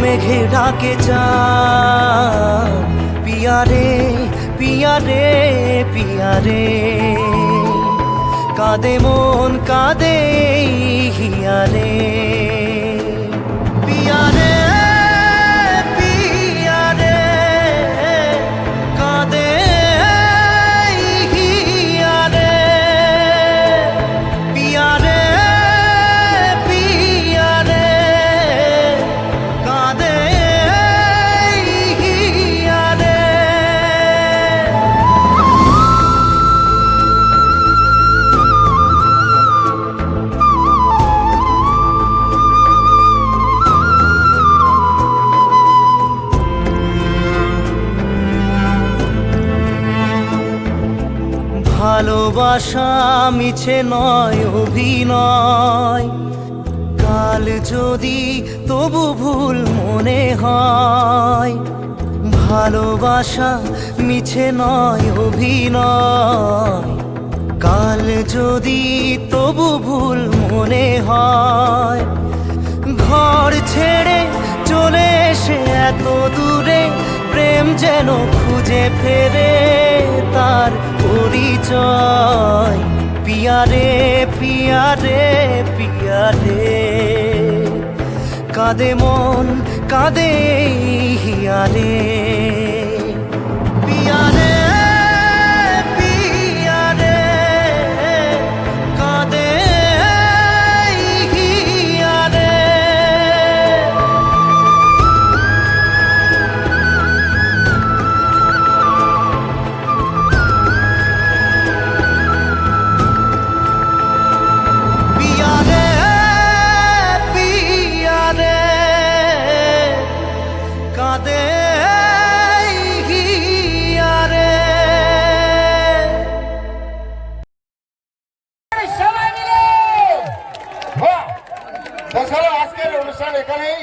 মেঘে ঢাকে চাঁদ, পিয়া রে পিয়া রে পিয়া রে, কাঁদে মন কাঁদে হিয়া রে, পিয়া রে পিয়া রে, কাঁদে হিয়া রে, পিয়া রে পিয়া রে, কাঁদে হিয়া রে। ভালোবাসা মিছে নয় অভিনয়, কাল যদি তবু ভুল মনে হয়। ভালোবাসা মিছে নয় অভিনয়, কাল যদি তবু ভুল মনে হয়। ঘর ছেড়ে চলে এসে এত দূরে, প্রেম যেন খুঁজে ফেরে তার পরিচয়। পিয়া রে পিয়া রে পিয়া রে, কাঁদে মন কাঁদে হিয়া রে, পিয়া রে পিয়া রে, কাঁদে হিয়া রে। পিয়া রে পিয়া রে, কাঁদে হিয়া রে। সবাই মিলে আজকের অনুষ্ঠান এখানেই